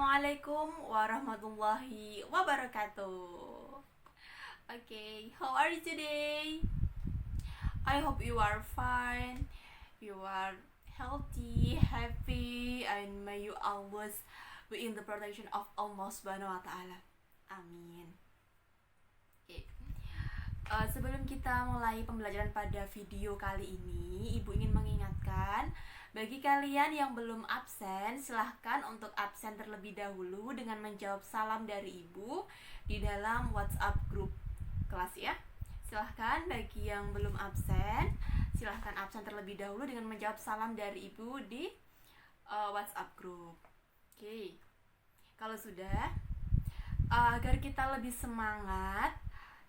Assalamualaikum warahmatullahi wabarakatuh. Okay, how are you today? I hope you are fine, you are healthy, happy, and may you always be in the protection of Allah Subhanahu wa Ta'ala. Amin. Okay. Sebelum kita mulai pembelajaran pada video kali ini, Ibu ingin mengingatkan bagi kalian yang belum absen, silahkan untuk absen terlebih dahulu dengan menjawab salam dari Ibu di dalam WhatsApp grup kelas ya. Silahkan bagi yang belum absen, silahkan absen terlebih dahulu dengan menjawab salam dari Ibu di WhatsApp grup. Oke. Kalau sudah, agar kita lebih semangat,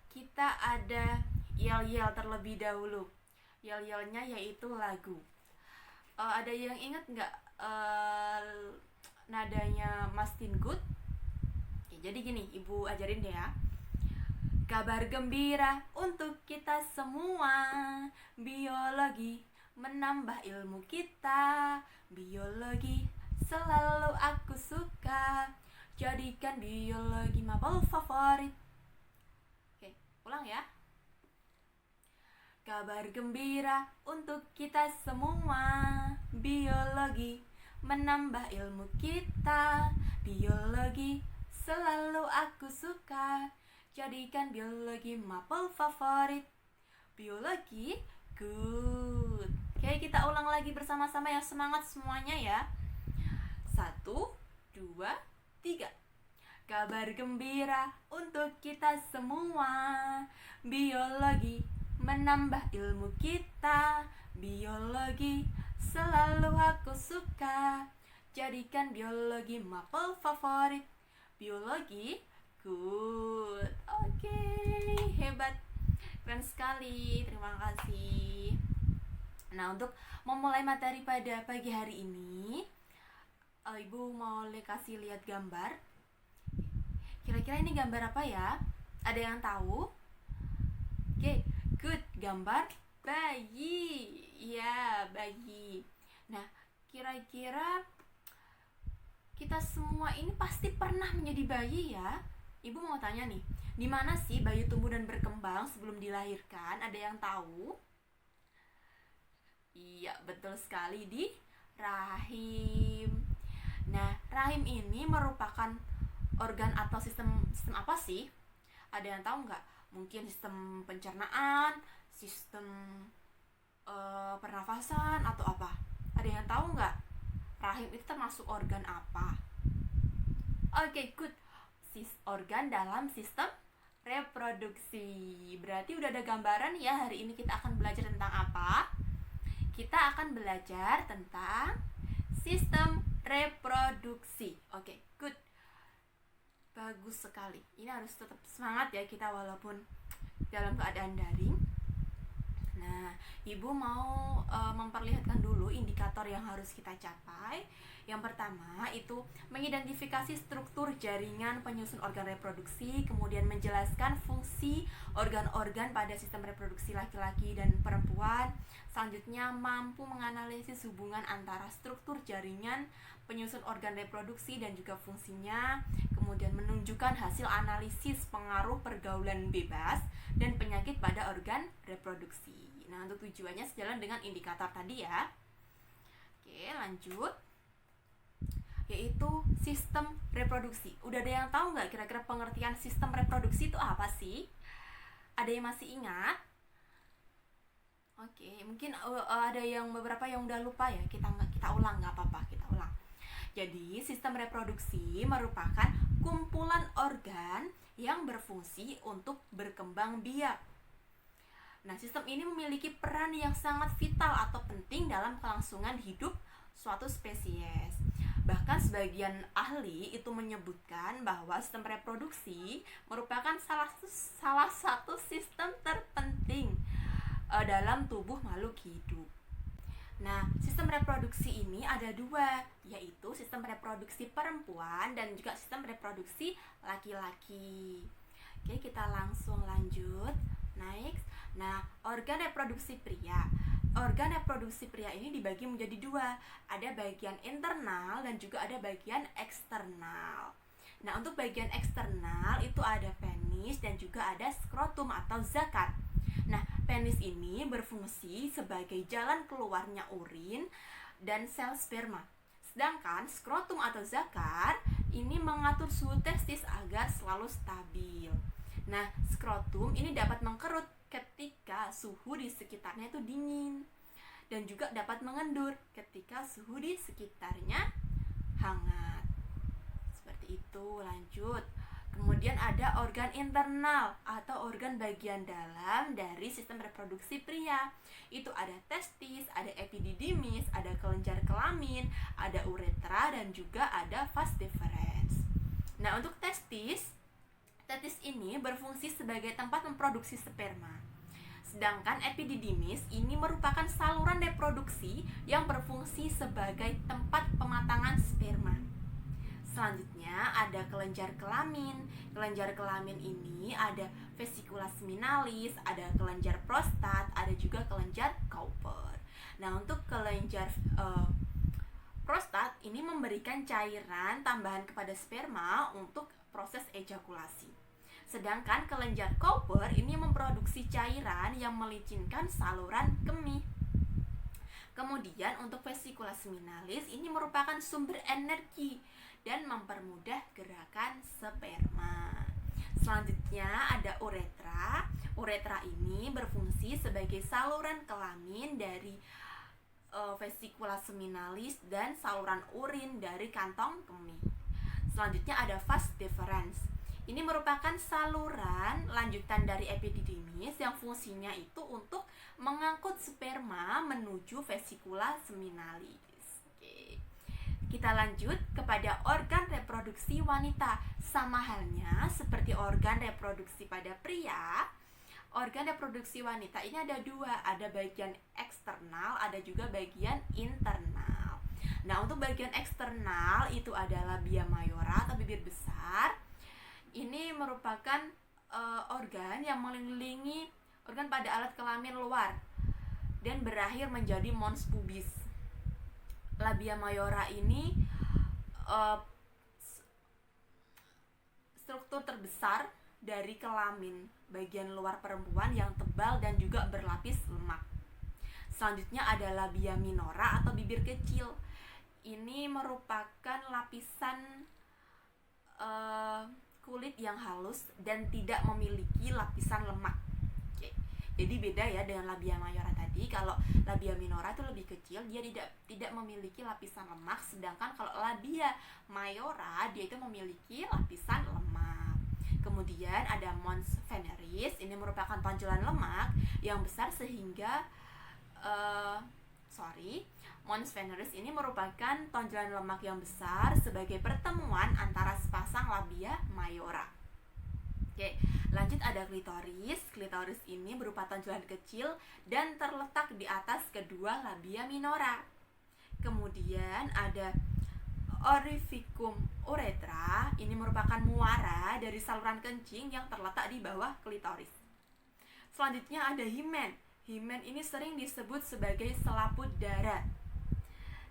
kita ada yel-yel terlebih dahulu. Yel-yelnya yaitu lagu. Ada yang ingat nggak nadanya Mastin Good? Oke, jadi gini, Ibu ajarin deh ya. Kabar gembira untuk kita semua, biologi menambah ilmu kita. Biologi selalu aku suka, jadikan biologi mapel favorit. Oke, ulang ya. Kabar gembira untuk kita semua, biologi menambah ilmu kita. Biologi selalu aku suka, jadikan biologi mapel favorit. Biologi good. Oke, kita ulang lagi bersama-sama yang semangat semuanya ya. 1, 2, 3. Kabar gembira untuk kita semua, biologi menambah ilmu kita. Biologi selalu aku suka, jadikan biologi mapel favorit. Biologi good. Oke, hebat, keren sekali, terima kasih. Nah, untuk memulai materi pada pagi hari ini, Ibu mau kasih lihat gambar. Kira-kira ini gambar apa ya? Ada yang tahu? Oke, good, gambar bayi. Ya, bayi. Nah, kira-kira kita semua ini pasti pernah menjadi bayi ya. Ibu mau tanya nih, di mana sih bayi tumbuh dan berkembang sebelum dilahirkan? Ada yang tahu? Iya, betul sekali, di rahim. Nah, rahim ini merupakan organ atau sistem apa sih? Ada yang tahu nggak? Mungkin sistem pencernaan, sistem pernafasan, atau apa? Ada yang tahu nggak? Rahim itu termasuk organ apa? Oke, good. Organ dalam sistem reproduksi. Berarti udah ada gambaran ya. Hari ini kita akan belajar tentang apa? Kita akan belajar tentang sistem reproduksi. Oke, good. Bagus sekali. Ini harus tetap semangat ya kita walaupun dalam keadaan daring. Nah, Ibu mau memperlihatkan dulu indikator yang harus kita capai. Yang pertama itu mengidentifikasi struktur jaringan penyusun organ reproduksi, kemudian menjelaskan fungsi organ-organ pada sistem reproduksi laki-laki dan perempuan. Selanjutnya mampu menganalisis hubungan antara struktur jaringan penyusun organ reproduksi dan juga fungsinya, kemudian menunjukkan hasil analisis pengaruh pergaulan bebas dan penyakit pada organ reproduksi. Nah, untuk tujuannya sejalan dengan indikator tadi ya. Oke, lanjut. Yaitu sistem reproduksi. Udah ada yang tahu nggak kira-kira pengertian sistem reproduksi itu apa sih? Ada yang masih ingat? Oke, mungkin ada yang beberapa yang udah lupa ya. Kita ulang, nggak apa-apa, kita ulang. Jadi, sistem reproduksi merupakan kumpulan organ yang berfungsi untuk berkembang biak. Nah, sistem ini memiliki peran yang sangat vital atau penting dalam kelangsungan hidup suatu spesies. Bahkan sebagian ahli itu menyebutkan bahwa sistem reproduksi merupakan salah satu sistem terpenting dalam tubuh makhluk hidup. Nah, sistem reproduksi ini ada dua, yaitu sistem reproduksi perempuan dan juga sistem reproduksi laki-laki. Oke, kita langsung lanjut. Next. Nah, organ reproduksi pria. organ reproduksi pria ini dibagi menjadi dua. Ada bagian internal dan juga ada bagian eksternal. Nah, untuk bagian eksternal itu ada penis dan juga ada skrotum atau zakat. Nah, penis ini berfungsi sebagai jalan keluarnya urin dan sel sperma. Sedangkan skrotum atau zakar ini mengatur suhu testis agar selalu stabil. Nah, skrotum ini dapat mengkerut ketika suhu di sekitarnya itu dingin, dan juga dapat mengendur ketika suhu di sekitarnya hangat. Seperti itu. Lanjut. Kemudian ada organ internal atau organ bagian dalam dari sistem reproduksi pria. Itu ada testis, ada epididymis, ada kelenjar kelamin, ada uretra, dan juga ada vas deferens. Nah, untuk testis ini berfungsi sebagai tempat memproduksi sperma. Sedangkan epididymis ini merupakan saluran reproduksi yang berfungsi sebagai tempat pematangan sperma. Selanjutnya ada kelenjar kelamin. Kelenjar kelamin ini ada vesicula seminalis, ada kelenjar prostat, ada juga kelenjar Cowper. Nah, untuk kelenjar prostat ini memberikan cairan tambahan kepada sperma untuk proses ejakulasi. Sedangkan kelenjar Cowper ini memproduksi cairan yang melicinkan saluran kemih. Kemudian untuk vesicula seminalis ini merupakan sumber energi dan mempermudah gerakan sperma. Selanjutnya ada uretra. Uretra ini berfungsi sebagai saluran kelamin dari vesicula seminalis dan saluran urin dari kantong kemih. Selanjutnya ada vas deferens. Ini merupakan saluran lanjutan dari epididymis yang fungsinya itu untuk mengangkut sperma menuju vesicula seminalis. Oke. Kita lanjut kepada organ reproduksi wanita. Sama halnya seperti organ reproduksi pada pria, organ reproduksi wanita ini ada dua, ada bagian eksternal, ada juga bagian internal. Nah, untuk bagian eksternal itu adalah labia mayora atau bibir besar. Ini merupakan organ yang mengelilingi organ pada alat kelamin luar dan berakhir menjadi mons pubis. Labia mayora ini struktur terbesar dari kelamin bagian luar perempuan yang tebal dan juga berlapis lemak. Selanjutnya ada labia minora atau bibir kecil. Ini merupakan lapisan kulit yang halus dan tidak memiliki lapisan lemak. Oke. Jadi beda ya dengan labia mayora tadi. Kalau labia minora itu lebih kecil, dia tidak memiliki lapisan lemak, sedangkan kalau labia mayora dia itu memiliki lapisan lemak. Kemudian ada mons veneris, ini merupakan tonjolan lemak yang besar sehingga mons veneris ini merupakan tonjolan lemak yang besar sebagai pertemuan antara sepasang labia mayora. Oke, lanjut ada klitoris. Klitoris ini berupa tonjolan kecil dan terletak di atas kedua labia minora. Kemudian ada orificum uretra. Ini merupakan muara dari saluran kencing yang terletak di bawah klitoris. Selanjutnya ada himen. Himen ini sering disebut sebagai selaput darah.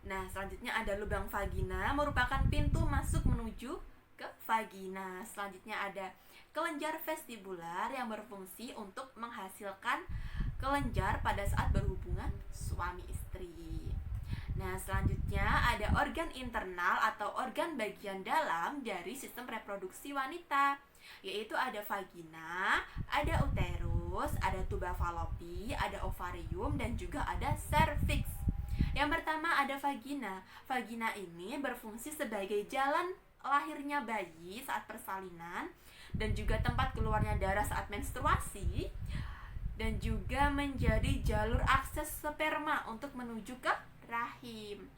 Nah, selanjutnya ada lubang vagina, merupakan pintu masuk menuju ke vagina. Selanjutnya ada kelenjar vestibular yang berfungsi untuk menghasilkan kelenjar pada saat berhubungan suami istri. Nah, selanjutnya ada organ internal atau organ bagian dalam dari sistem reproduksi wanita, yaitu ada vagina, ada uterus, ada tuba fallopi, ada ovarium, dan juga ada cervix. Yang pertama ada vagina. Vagina ini berfungsi sebagai jalan lahirnya bayi saat persalinan dan juga tempat keluarnya darah saat menstruasi, dan juga menjadi jalur akses sperma untuk menuju ke rahim.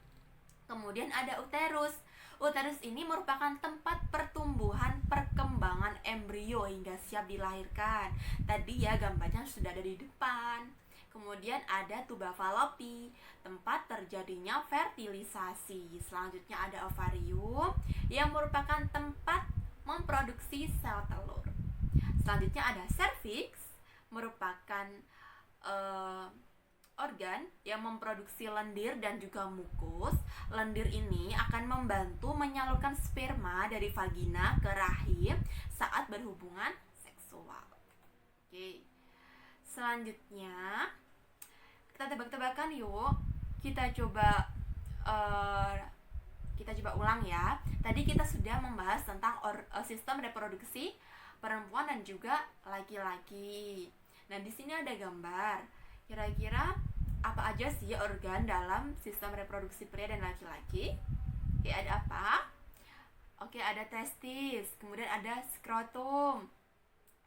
Kemudian ada uterus. Uterus ini merupakan tempat pertumbuhan perkembangan embrio hingga siap dilahirkan. Tadi ya gambarnya sudah ada di depan. Kemudian ada tuba fallopi, tempat terjadinya fertilisasi. Selanjutnya ada ovarium yang merupakan tempat memproduksi sel telur. Selanjutnya ada cervix, merupakan organ yang memproduksi lendir dan juga mukus. Lendir ini akan membantu menyalurkan sperma dari vagina ke rahim saat berhubungan seksual. Oke. Selanjutnya kita tebak-tebakan yuk. Kita coba ulang ya. Tadi kita sudah membahas tentang sistem reproduksi perempuan dan juga laki-laki. Nah, di sini ada gambar. Kira-kira apa aja sih organ dalam sistem reproduksi pria dan laki-laki? Oke, ada apa? Oke, ada testis, kemudian ada skrotum.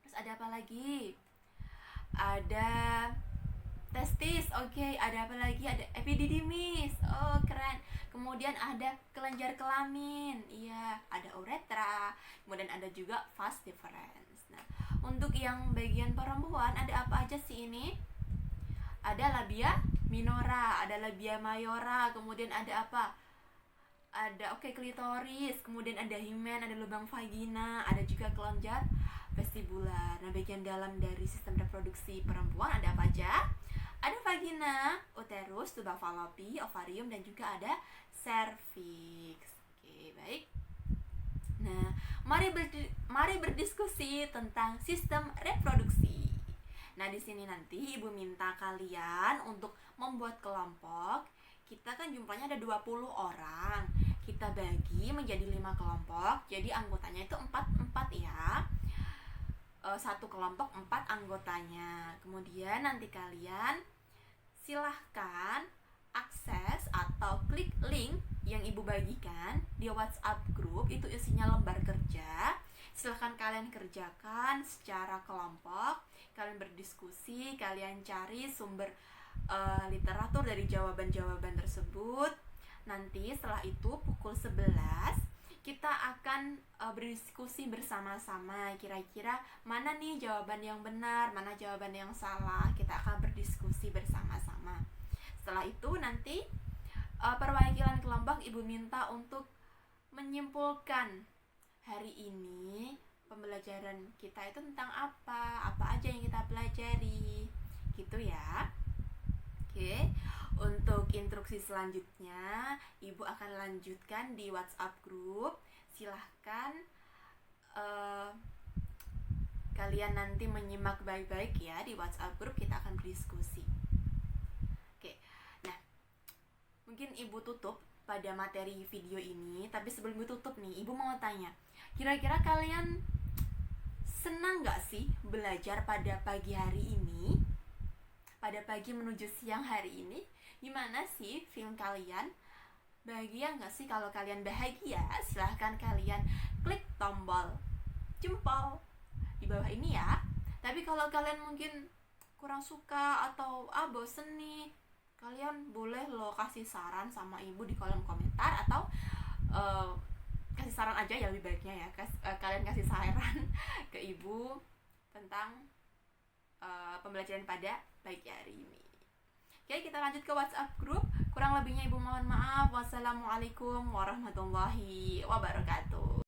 Terus ada apa lagi? Ada testis, oke. Ada apa lagi? Ada epididymis. Oh, keren. Kemudian ada kelenjar kelamin. Iya, ada uretra. Kemudian ada juga vas deferens. Nah, untuk yang bagian perempuan ada apa aja sih ini? Ada labia minora, ada labia mayora, kemudian ada apa? Ada klitoris, kemudian ada himen, ada lubang vagina, ada juga kelenjar vestibular. Nah, bagian dalam dari sistem reproduksi perempuan ada apa aja? Ada vagina, uterus, tuba fallopi, ovarium, dan juga ada cervix. Oke, baik. Nah, mari berdiskusi tentang sistem reproduksi. Nah, di sini nanti Ibu minta kalian untuk membuat kelompok. Kita kan jumlahnya ada 20 orang. Kita bagi menjadi 5 kelompok. Jadi anggotanya itu 4 ya. Satu kelompok 4 anggotanya. Kemudian nanti kalian silahkan akses atau klik link yang Ibu bagikan di WhatsApp group. Itu isinya lembar kerja. Silahkan kalian kerjakan secara kelompok. Kalian berdiskusi, kalian cari sumber literatur dari jawaban-jawaban tersebut. Nanti setelah itu pukul 11 kita akan berdiskusi bersama-sama. Kira-kira mana nih jawaban yang benar, mana jawaban yang salah. Kita akan berdiskusi bersama-sama. Setelah itu nanti perwakilan kelompok Ibu minta untuk menyimpulkan hari ini pembelajaran kita itu tentang apa aja yang kita pelajari, gitu ya. Oke, untuk instruksi selanjutnya Ibu akan lanjutkan di WhatsApp group. Silahkan kalian nanti menyimak baik-baik ya di WhatsApp group, kita akan berdiskusi. Oke, nah mungkin Ibu tutup pada materi video ini. Tapi sebelum Ibu tutup nih, Ibu mau tanya, kira-kira kalian senang gak sih belajar pada pagi hari ini? Pada pagi menuju siang hari ini? Gimana sih feeling kalian? Bahagia gak sih? Kalau kalian bahagia, silahkan kalian klik tombol jempol di bawah ini ya. Tapi kalau kalian mungkin kurang suka atau bosen nih, kalian boleh loh kasih saran sama Ibu di kolom komentar. Atau kasih saran aja ya, lebih baiknya ya. Kalian kasih saran ke Ibu tentang pembelajaran pada pagi hari ini. Oke, kita lanjut ke WhatsApp group. Kurang lebihnya Ibu mohon maaf. Wassalamualaikum warahmatullahi wabarakatuh.